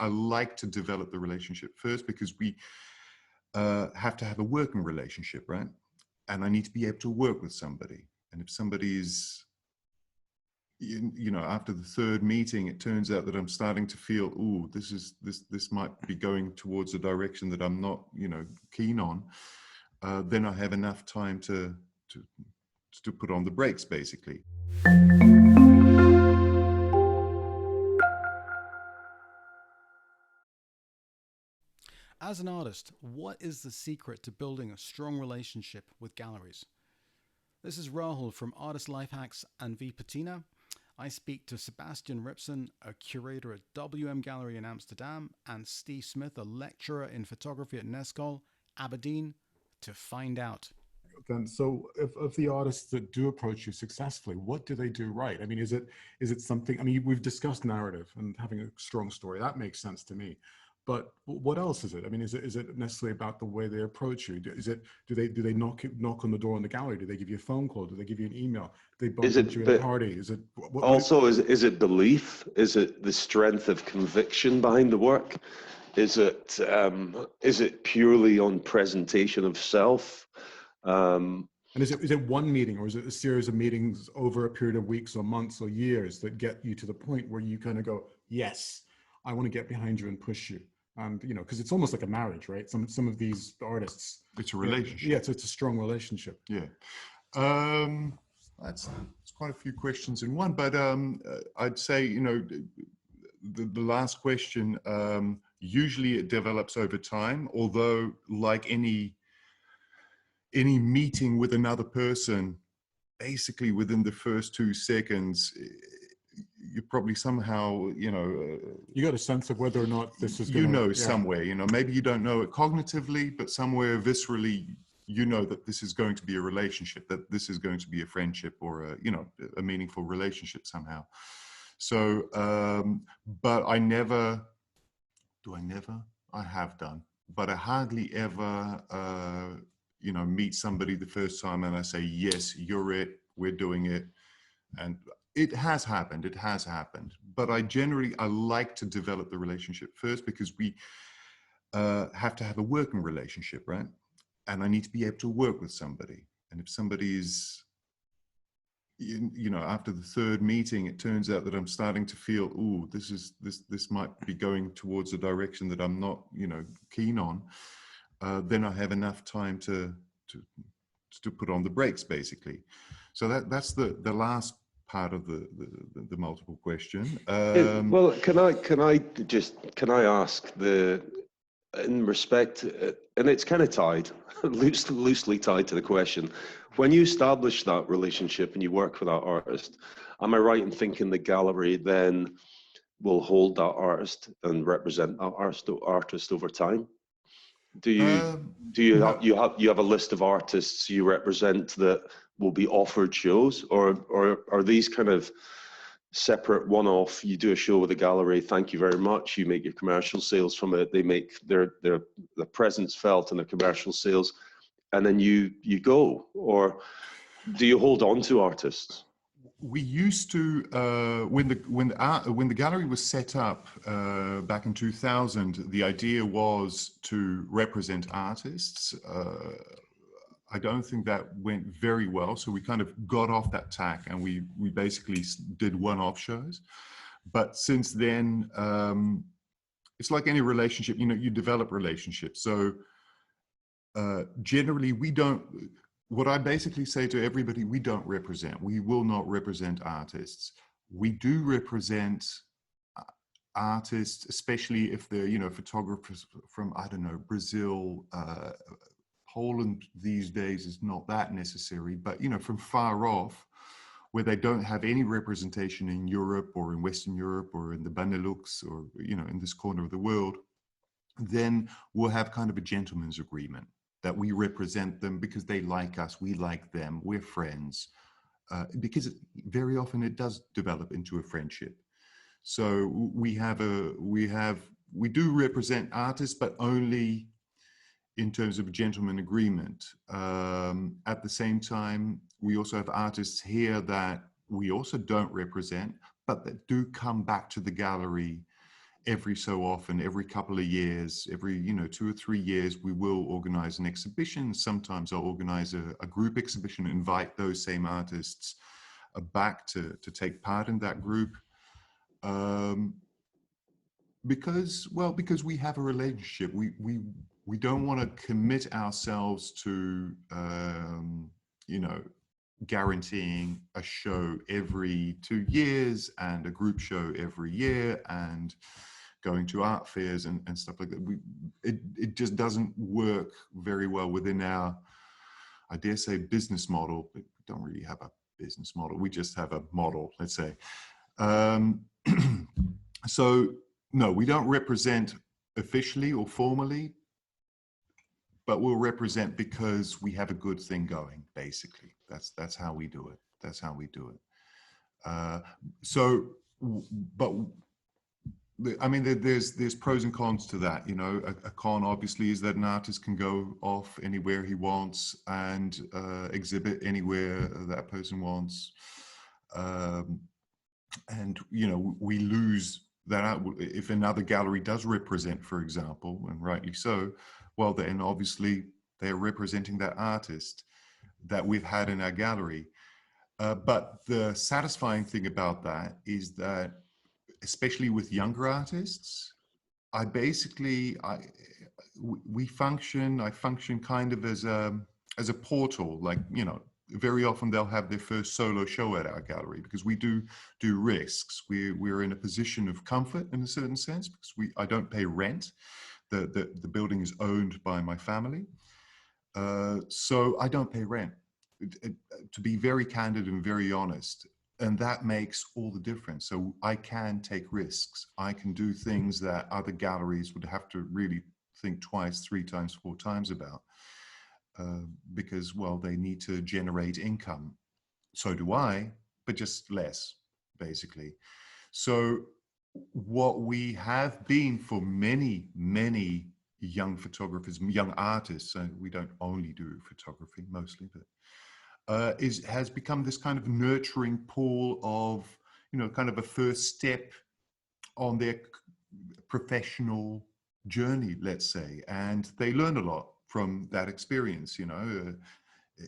I like to develop the relationship first because we have to have a working relationship, right? And I need to be able to work with somebody. And if somebody is, after the third meeting, it turns out that I'm starting to feel, ooh, this might be going towards a direction that I'm not, keen on. Then I have enough time to put on the brakes, basically. As an artist, what is the secret to building a strong relationship with galleries? This is Rahul from Artist Life Hacks and V Patina. I speak to Sebastian Ripson, a curator at WM Gallery in Amsterdam, and Steve Smith, a lecturer in photography at Nescol, Aberdeen, to find out. Then, so of the artists that do approach you successfully, what do they do right? I mean, is it something? I mean, we've discussed narrative and having a strong story. That makes sense to me. But what else is it? I mean, is it necessarily about the way they approach you? Do they knock on the door in the gallery? Do they give you a phone call? Do they give you an email? Do they bump into you at a party? Is it is it belief? Is it the strength of conviction behind the work? Is it purely on presentation of self? And is it one meeting, or is it a series of meetings over a period of weeks or months or years that get you to the point where you kind of go, yes, I want to get behind you and push you? And because it's almost like a marriage, right? Some of these artists, it's a relationship. Yeah, it's a strong relationship. Yeah. That's quite a few questions in one, but I'd say the last question, usually it develops over time, although like any meeting with another person, basically within the first 2 seconds, you probably somehow, you got a sense of whether or not this is going to, somewhere, maybe you don't know it cognitively, but somewhere viscerally, that this is going to be a relationship, that this is going to be a friendship or a meaningful relationship somehow. So, but I have done, but I hardly ever, meet somebody the first time and I say, yes, you're it, we're doing it. And it has happened, but I like to develop the relationship first because we have to have a working relationship, right? And I need to be able to work with somebody. And if somebody is, after the third meeting, it turns out that I'm starting to feel, ooh, this might be going towards a direction that I'm not, keen on. Then I have enough time to put on the brakes, basically. So that's the last part of the multiple question. Well, can I ask in respect, and it's kind of tied, loosely tied to the question. When you establish that relationship and you work with that artist, am I right in thinking the gallery then will hold that artist and represent that artist over time? Do you have a list of artists you represent that will be offered shows, or are these kind of separate one-off? You do a show with a gallery, thank you very much, you make your commercial sales from it, they make their presence felt and their commercial sales, and then you go? Or do you hold on to artists? We used to, when the gallery was set up back in 2000, the idea was to represent artists. I don't think that went very well, so we kind of got off that tack and we basically did one-off shows. But since then, it's like any relationship, you develop relationships. So generally we don't, what I basically say to everybody, we will not represent artists. We do represent artists, especially if they're, photographers from, I don't know, Brazil, Poland these days is not that necessary, but, from far off, where they don't have any representation in Europe or in Western Europe or in the Benelux or, in this corner of the world, then we'll have kind of a gentleman's agreement that we represent them because they like us, we like them, we're friends, because very often it does develop into a friendship. So we do represent artists, but only in terms of a gentleman agreement. At the same time, we also have artists here that we also don't represent, but that do come back to the gallery every so often, every couple of years, every, 2 or 3 years, we will organize an exhibition. Sometimes I'll organize a group exhibition, invite those same artists back to take part in that group. Because we have a relationship. We don't want to commit ourselves to, guaranteeing a show every 2 years and a group show every year and going to art fairs and stuff like that. It just doesn't work very well within our, I dare say, business model. But we don't really have a business model. We just have a model, let's say. So no, we don't represent officially or formally, but we'll represent because we have a good thing going, basically. That's how we do it. That's how we do it. I mean, there's pros and cons to that. A con obviously is that an artist can go off anywhere he wants and exhibit anywhere that person wants, and we lose that out. If another gallery does represent, for example, and rightly so, well, then obviously they're representing that artist that we've had in our gallery. But the satisfying thing about that is that, especially with younger artists, I function kind of as a portal. Like, very often they'll have their first solo show at our gallery because we do risks. We're in a position of comfort in a certain sense because I don't pay rent. The building is owned by my family, so I don't pay rent. To be very candid and very honest, and that makes all the difference. So I can take risks. I can do things that other galleries would have to really think twice, 3 times, 4 times about, because, well, they need to generate income. So do I, but just less, basically. So what we have been for many, many young photographers, young artists, we don't only do photography mostly, but has become this kind of nurturing pool of, kind of a first step on their professional journey, let's say. And they learn a lot from that experience,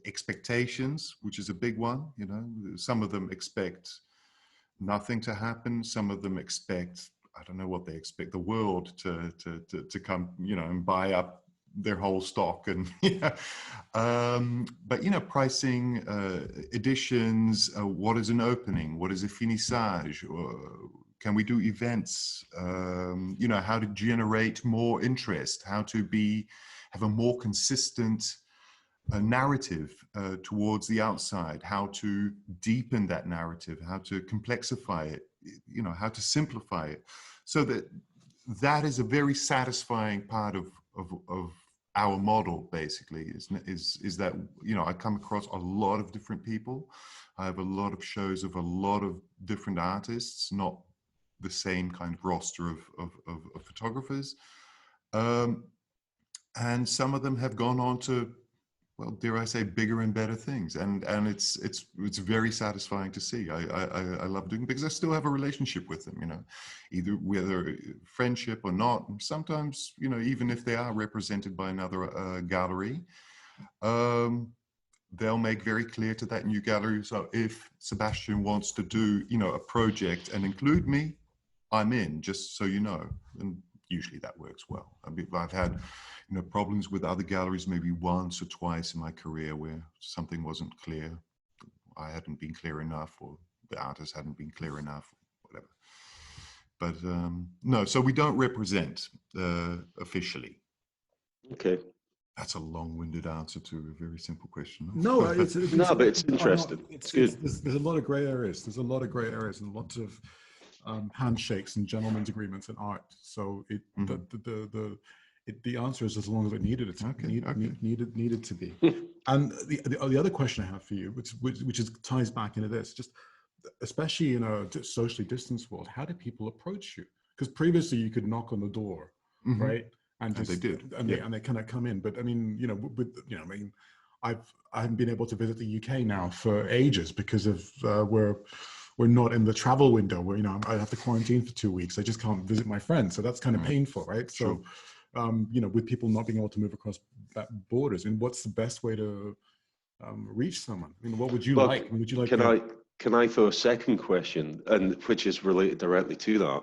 expectations, which is a big one. Some of them expect nothing to happen. Some of them expect, I don't know what they expect, the world to come, and buy up their whole stock. And but pricing, editions, what is an opening, what is a finissage, can we do events, how to generate more interest, how to have a more consistent narrative towards the outside, how to deepen that narrative, how to complexify it, how to simplify it, so that is a very satisfying part of our model, basically, is that, I come across a lot of different people. I have a lot of shows of a lot of different artists, not the same kind of roster of photographers. And some of them have gone on to, well, dare I say, bigger and better things. And it's very satisfying to see. I love doing it because I still have a relationship with them, either whether friendship or not. Sometimes, even if they are represented by another gallery, they'll make very clear to that new gallery, so if Sebastian wants to do, a project and include me, I'm in, just so you know. And usually that works well. I mean, I've had, problems with other galleries maybe once or twice in my career where something wasn't clear. I hadn't been clear enough, or the artist hadn't been clear enough, whatever. But no, so we don't represent officially. Okay. That's a long-winded answer to a very simple question. No, but it's interesting. It's good. There's a lot of gray areas. There's a lot of gray areas and lots of handshakes and gentlemen's agreements in art. So the answer is as long as it needed it to needed to be. And the other question I have for you, which ties back into this, just especially in a socially distanced world, how do people approach you? Because previously you could knock on the door, right? And they did, and they kind of come in. But I mean, I haven't been able to visit the UK now for ages because of we're we're not in the travel window where, you know, I have to quarantine for 2 weeks. I just can't visit my friends. So that's kind of painful, right? Sure. So, you know, with people not being able to move across borders, and what's the best way to reach someone? I mean, what would you Well, like? Would you like can I throw a second question, and which is related directly to that?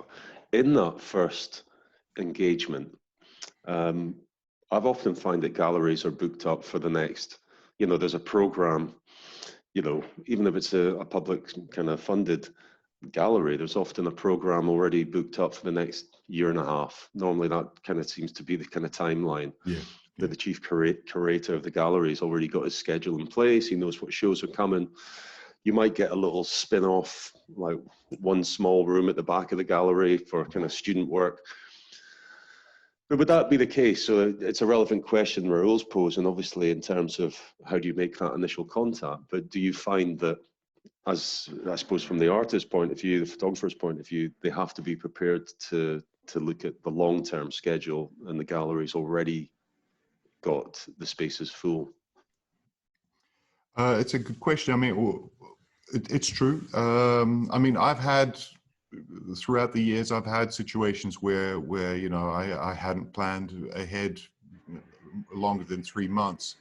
In that first engagement, I've often find that galleries are booked up for the next, you know, there's a program, you know, even if it's a public kind of funded gallery, there's often a program already booked up for the next year and a half. Normally that kind of seems to be the kind of timeline. Yeah. That the chief curator of the gallery has already got his schedule in place. He knows what shows are coming. You might get a little spin-off, like one small room at the back of the gallery for kind of student work. But would that be the case? So it's a relevant question Rahul's posing, obviously, in terms of how do you make that initial contact? But do you find that, as I suppose from the artist's point of view, the photographer's point of view, they have to be prepared to look at the long-term schedule, and the gallery's already got the spaces full? It's a good question. I mean, it's true. I mean, I've had, throughout the years, I've had situations where you know, I hadn't planned ahead longer than 3 months,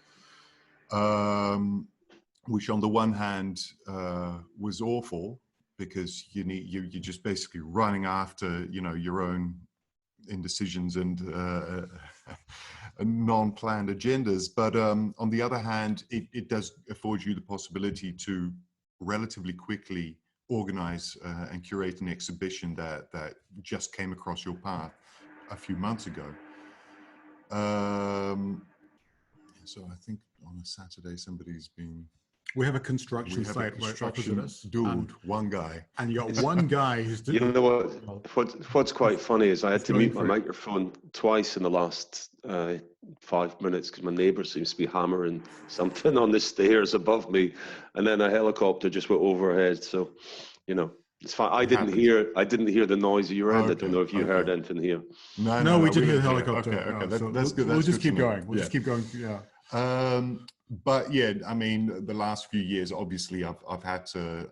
which on the one hand was awful, because you're just basically running after, you know, your own indecisions and non-planned agendas. But on the other hand, it does afford you the possibility to relatively quickly organize and curate an exhibition that just came across your path a few months ago. So I think on a Saturday somebody's been... We have a construction site right opposite us. Dude, one guy. And you got one guy who's doing... You know what's quite funny is I had to mute my microphone twice in the last 5 minutes because my neighbour seems to be hammering something on the stairs above me, and then a helicopter just went overhead. So, you know, it's fine. I didn't hear the noise at your end. I don't know if you heard anything here. No, we didn't hear the helicopter. Okay, so that's good. We'll just keep going. We'll just keep going. Yeah. But yeah, I mean, the last few years, obviously, I've had to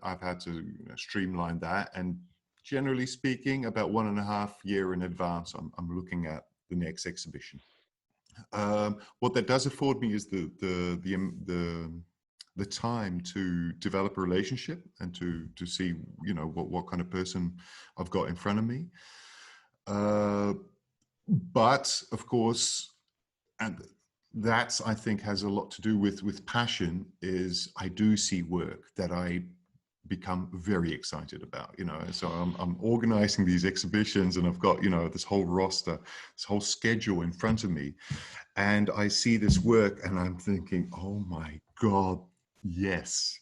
streamline that, and generally speaking, about 1.5 years in advance, I'm looking at the next exhibition. What that does afford me is the time to develop a relationship and to see, you know, what kind of person I've got in front of me. But of course, and that's, I think, has a lot to do with passion, is I do see work that I become very excited about, you know. So I'm organizing these exhibitions, and I've got, you know, this whole roster, this whole schedule in front of me, and I see this work and I'm thinking, oh my God, yes,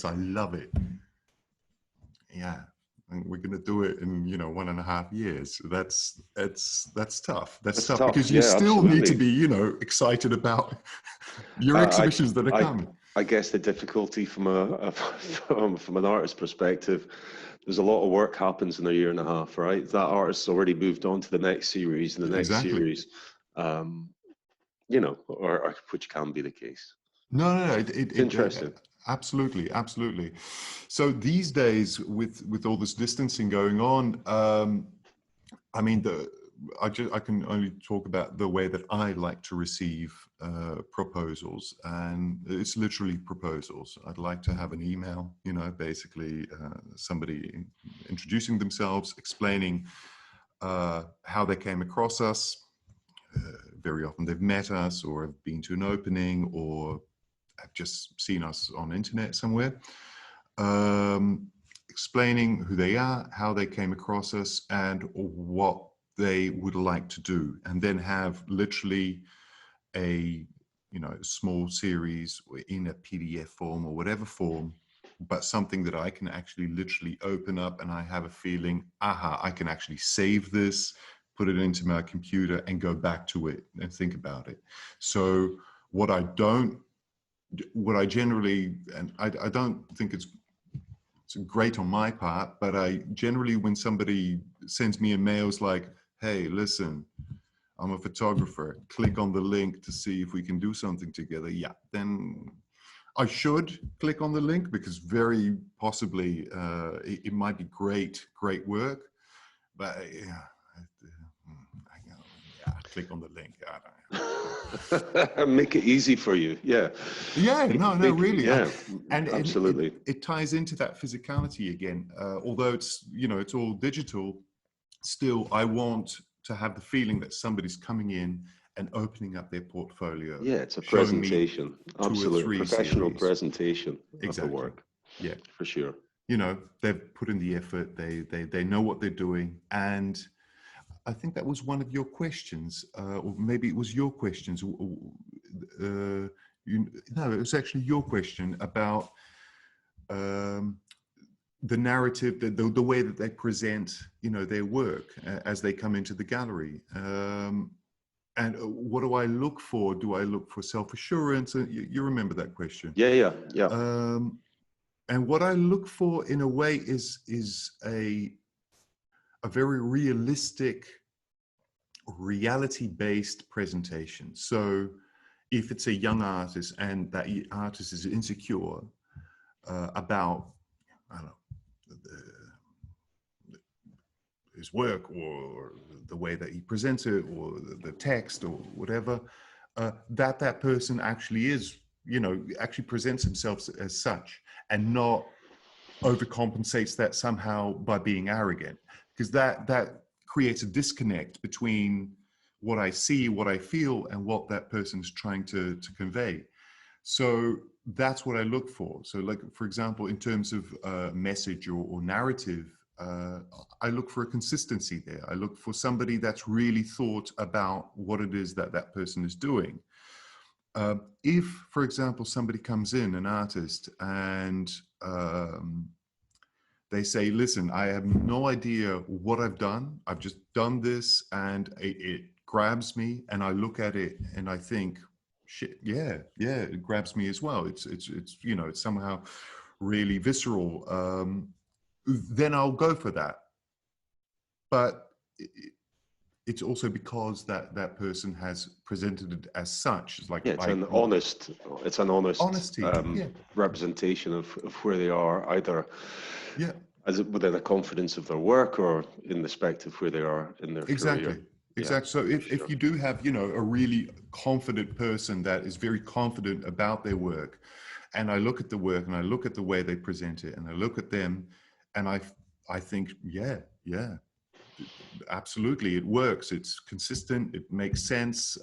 I love it. Yeah. And we're going to do it in, you know, 1.5 years. That's tough. That's tough because you still need to be, you know, excited about your exhibitions that are coming. I guess the difficulty from an artist's perspective, there's a lot of work happens in a 1.5 years, right? That artist's already moved on to the next series and the next series, you know, or which can be the case. No, it's interesting. Absolutely. So these days, with all this distancing going on, I mean, I can only talk about the way that I like to receive proposals, and it's literally proposals. I'd like to have an email, you know, basically somebody introducing themselves, explaining how they came across us. Very often they've met us or have been to an opening or have just seen us on the internet somewhere, explaining who they are, how they came across us, and what they would like to do, and then have literally a, you know, small series in a PDF form or whatever form, but something that I can actually literally open up and I have a feeling, aha, I can actually save this, put it into my computer and go back to it and think about it. So what I generally, and I don't think it's great on my part, but I generally, when somebody sends me a mails like, hey, listen, I'm a photographer, click on the link to see if we can do something together. Yeah, then I should click on the link because very possibly it might be great work, but yeah, click on the link. I don't know. Make it easy for you. Yeah. Yeah, no, really. Yeah, And absolutely. it ties into that physicality again. Although it's, it's all digital, still I want to have the feeling that somebody's coming in and opening up their portfolio. Yeah, it's a showing me presentation. 2 or Absolutely. 3 Professional series. presentation Exactly. of the work. Yeah. For sure. They've put in the effort, they know what they're doing. And I think that was one of your questions, or maybe it was your questions. No, it was actually your question about the narrative, the way that they present, their work as they come into the gallery. And what do I look for? Do I look for self-assurance? You remember that question? Yeah. And what I look for, in a way, is a very realistic, reality-based presentation. So if it's a young artist and that artist is insecure about, I don't know, his work or the way that he presents it or the text or whatever, that person actually is, actually presents himself as such, and not overcompensates that somehow by being arrogant, because that creates a disconnect between what I see, what I feel, and what that person is trying to convey. So that's what I look for. So, like, for example, in terms of message or narrative, I look for a consistency there. I look for somebody that's really thought about what it is that person is doing. If, for example, somebody comes in, an artist, and they say, listen, I have no idea what I've done. I've just done this, and it grabs me, and I look at it and I think, shit, yeah, it grabs me as well. It's it's somehow really visceral. Then I'll go for that. But it's also because that person has presented it as such. It's like, yeah, it's an honest honesty, representation of where they are, either yeah, as within a confidence of their work or in respect of where they are in their career. Exactly. So if you do have, a really confident person that is very confident about their work, and I look at the work and I look at the way they present it and I look at them and I think, yeah, absolutely, it works. It's consistent. It makes sense.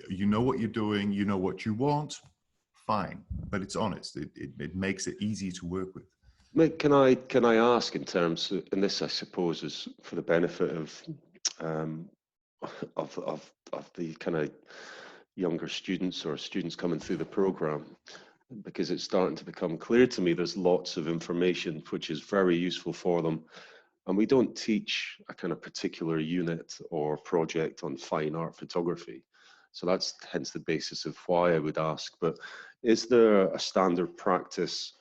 You know what you're doing. You know what you want. Fine, but it's honest. It makes it easy to work with. Mick, can I ask, in terms of, and this I suppose is for the benefit of the kind of younger students or students coming through the program, because it's starting to become clear to me there's lots of information which is very useful for them, and we don't teach a kind of particular unit or project on fine art photography. So that's hence the basis of why I would ask. But is there a standard practice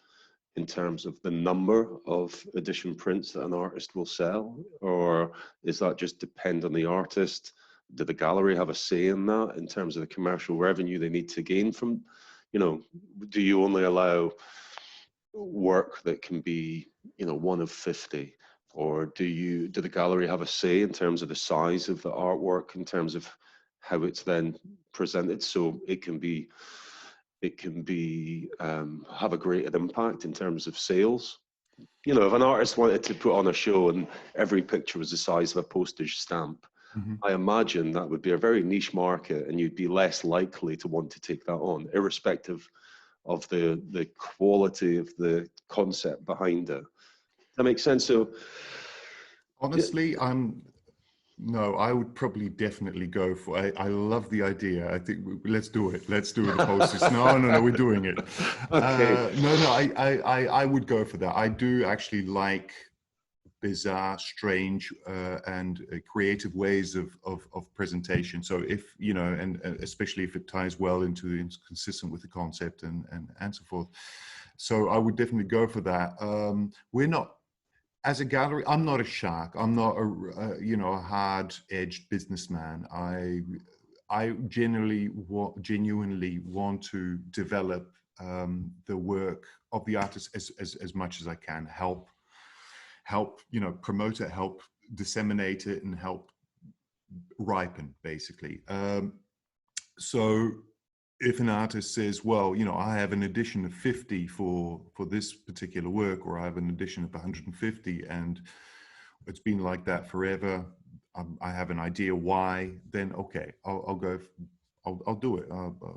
in terms of the number of edition prints that an artist will sell, or is that just depend on the artist? Do the gallery have a say in that, in terms of the commercial revenue they need to gain from, do you only allow work that can be, 1 of 50, or do the gallery have a say in terms of the size of the artwork, in terms of how it's then presented, so it can have a greater impact in terms of sales? If an artist wanted to put on a show and every picture was the size of a postage stamp, I imagine that would be a very niche market, and you'd be less likely to want to take that on, irrespective of the quality of the concept behind it. Does that make sense? So honestly, no, I would probably definitely go for, I love the idea. I think let's do it. Let's do it. No, we're doing it. Okay. I would go for that. I do actually like bizarre, strange, and creative ways of presentation. So if, and especially if it ties well into consistent with the concept and so forth. So I would definitely go for that. We're not, as a gallery, I'm not a shark. I'm not a hard-edged businessman. I genuinely want to develop the work of the artist as much as I can, help promote it, help disseminate it, and help ripen, basically. So if an artist says, well, I have an edition of 50 for this particular work, or I have an edition of 150, and it's been like that forever, I have an idea why, then okay, I'll go, I'll do it.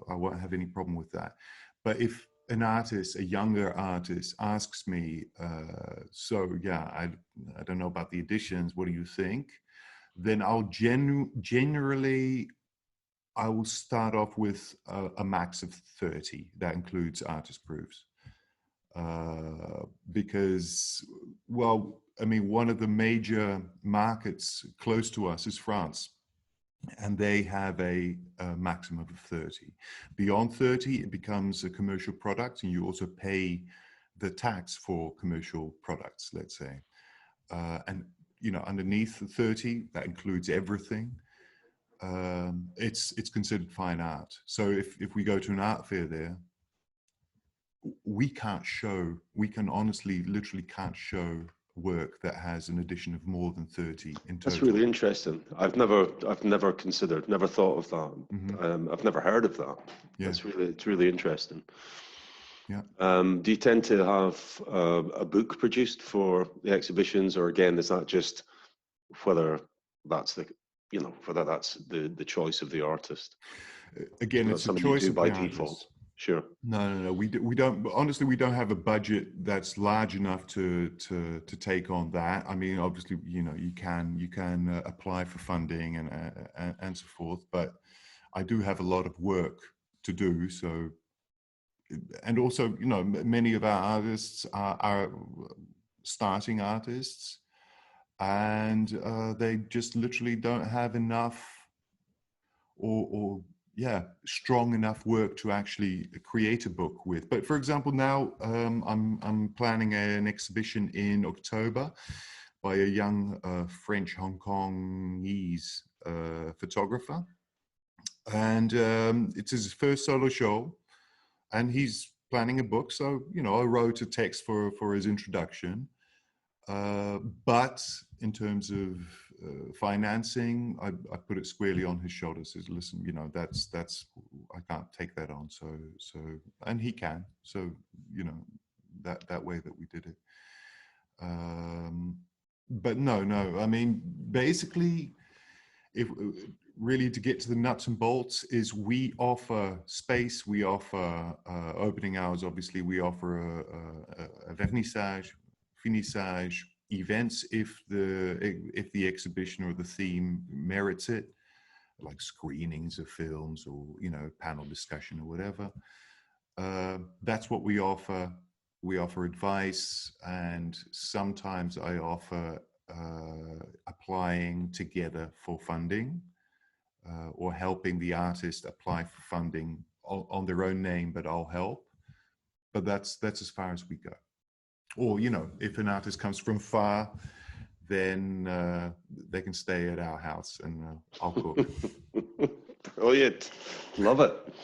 I won't have any problem with that. But if an artist, a younger artist, asks me, so yeah, I don't know about the editions, what do you think? Then I'll generally, I will start off with a max of 30. That includes artist proofs. Because, well, I mean, one of the major markets close to us is France, and they have a maximum of 30. Beyond 30, it becomes a commercial product, and you also pay the tax for commercial products, let's say. And, underneath the 30, that includes everything. It's considered fine art. So if we go to an art fair there, we can honestly, literally can't show work that has an edition of more than 30 in total. That's really interesting. I've never considered, never thought of that. Mm-hmm. I've never heard of that. Yeah. It's really interesting. Yeah. Do you tend to have a book produced for the exhibitions, or again, is that just whether that's the choice of the artist? Again, it's a choice of by the default. artist. Sure. No. We don't. Honestly, we don't have a budget that's large enough to take on that. I mean, obviously, you can apply for funding and so forth. But I do have a lot of work to do. So, and also, many of our artists are starting artists, and they just literally don't have enough or strong enough work to actually create a book with. But for example, now I'm planning an exhibition in October by a young French Hong Kongese photographer, and it's his first solo show, and he's planning a book. So I wrote a text for his introduction, but in terms of financing, I put it squarely on his shoulders. Says, listen, that's I can't take that on. So and he can. So that way that we did it. But no. I mean, basically, if really to get to the nuts and bolts, is we offer space, we offer opening hours. Obviously, we offer a vernissage, finissage, events if the exhibition or the theme merits it, like screenings of films or panel discussion or whatever. That's what we offer. We offer advice, and sometimes I offer applying together for funding, or helping the artist apply for funding on their own name, but I'll help. But that's as far as we go. Or, if an artist comes from far, then they can stay at our house and I'll cook. Brilliant. Love it.